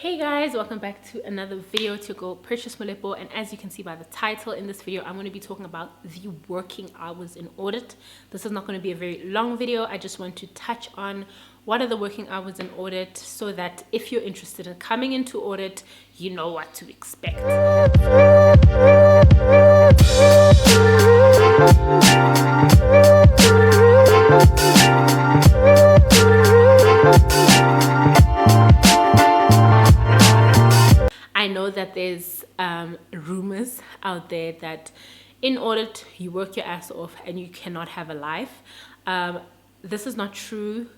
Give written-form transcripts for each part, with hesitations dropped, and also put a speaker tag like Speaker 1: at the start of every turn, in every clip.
Speaker 1: Hey guys, welcome back to another video to go purchase Molepo. And as you can see by the title, in this video I'm going to be talking about the working hours in audit. This is not going to be a very long video. I just want to touch on what are the working hours in audit so that if you're interested in coming into audit, you know what to expect. I know that there's rumors out there that in audit you work your ass off and you cannot have a life. This is not true.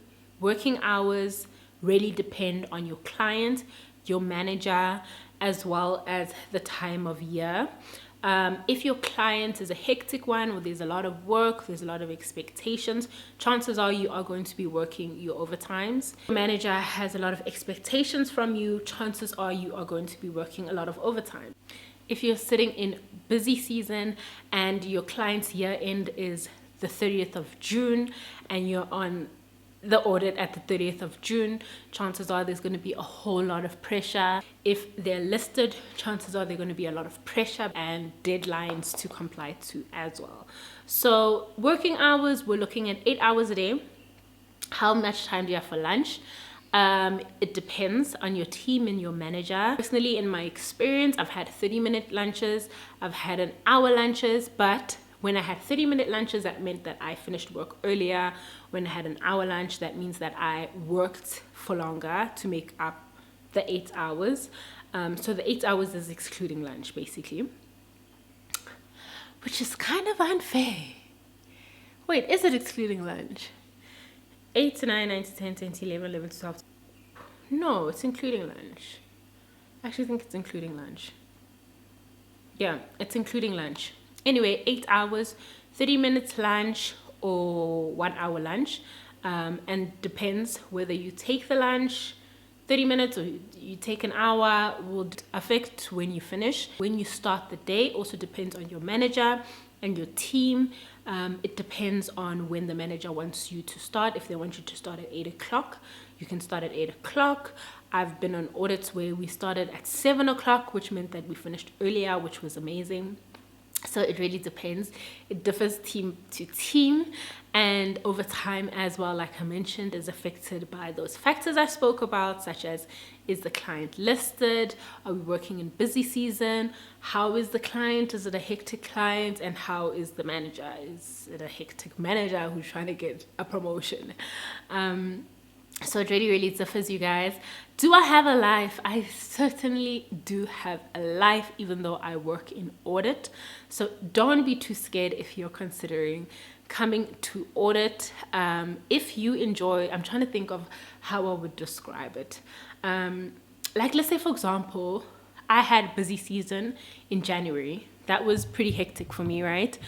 Speaker 1: Working hours really depend on your client, your manager, as well as the time of year. If your client is a hectic one or there's a lot of work, there's a lot of expectations, chances are you are going to be working your overtimes. Your manager has a lot of expectations from you, chances are you are going to be working a lot of overtime. If you're sitting in busy season and your client's year end is the 30th of June and you're on the audit at the 30th of June, chances are there's going to be a whole lot of pressure. If they're listed, chances are there's going to be a lot of pressure and deadlines to comply to as well. So working hours, we're looking at 8 hours a day. How much time do you have for lunch? It depends on your team and your manager. Personally, in my experience, I've had 30-minute lunches, I've had an hour lunches, but when I had 30-minute lunches, that meant that I finished work earlier. When I had an hour lunch, that means that I worked for longer to make up the 8 hours. So the 8 hours is excluding lunch, basically, which is kind of unfair. Wait, is it excluding lunch? 8 to 9, 9 to 10, 10 to 11, 11 to 12. No, it's including lunch. I actually think it's including lunch. Yeah, it's including lunch. Anyway, 8 hours, 30 minutes lunch or 1 hour lunch, and depends whether you take the lunch 30 minutes or you take an hour will affect when you finish. When you start the day also depends on your manager and your team. It depends on when the manager wants you to start. If they want you to start at 8 o'clock, you can start at 8 o'clock. I've been on audits where we started at 7 o'clock, which meant that we finished earlier, which was amazing. So it really depends. It differs team to team, and over time as well, like I mentioned, is affected by those factors I spoke about, such as, is the client listed? Are we working in busy season? How is the client? Is it a hectic client? And how is the manager? Is it a hectic manager who's trying to get a promotion? So it really differs, you guys. Do I have a life? I certainly do have a life, even though I work in audit. So don't be too scared if you're considering coming to audit. If you enjoy, I'm trying to think of how I would describe it. Like, let's say, for example, I had busy season in January. That was pretty hectic for me, right?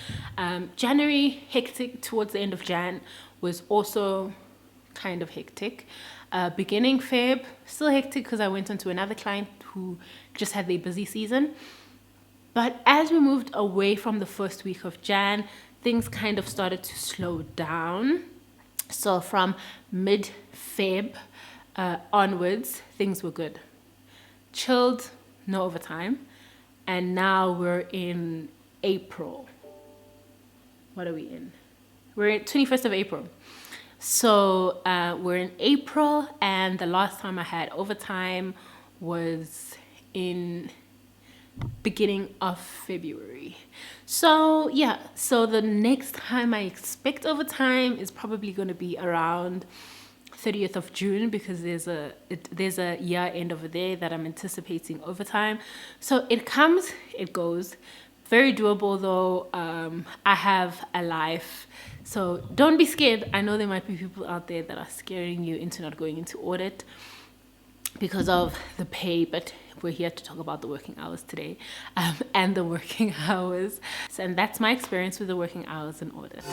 Speaker 1: January, hectic towards the end of Jan, was also kind of hectic. Beginning Feb, still hectic because I went on to another client who just had their busy season. But as we moved away from the first week of Jan, things kind of started to slow down. So from mid-Feb onwards, things were good. Chilled, no overtime. And now we're in April. What are we in? We're in 21st of April. So we're in April, and the last time I had overtime was in beginning of February. So yeah, so the next time I expect overtime is probably going to be around 30th of June, because there's a year end over there that I'm anticipating overtime. So it comes, it goes. Very doable though. I have a life, so don't be scared. I know there might be people out there that are scaring you into not going into audit because of the pay, but we're here to talk about the working hours today, and the working hours. And that's my experience with the working hours in audit.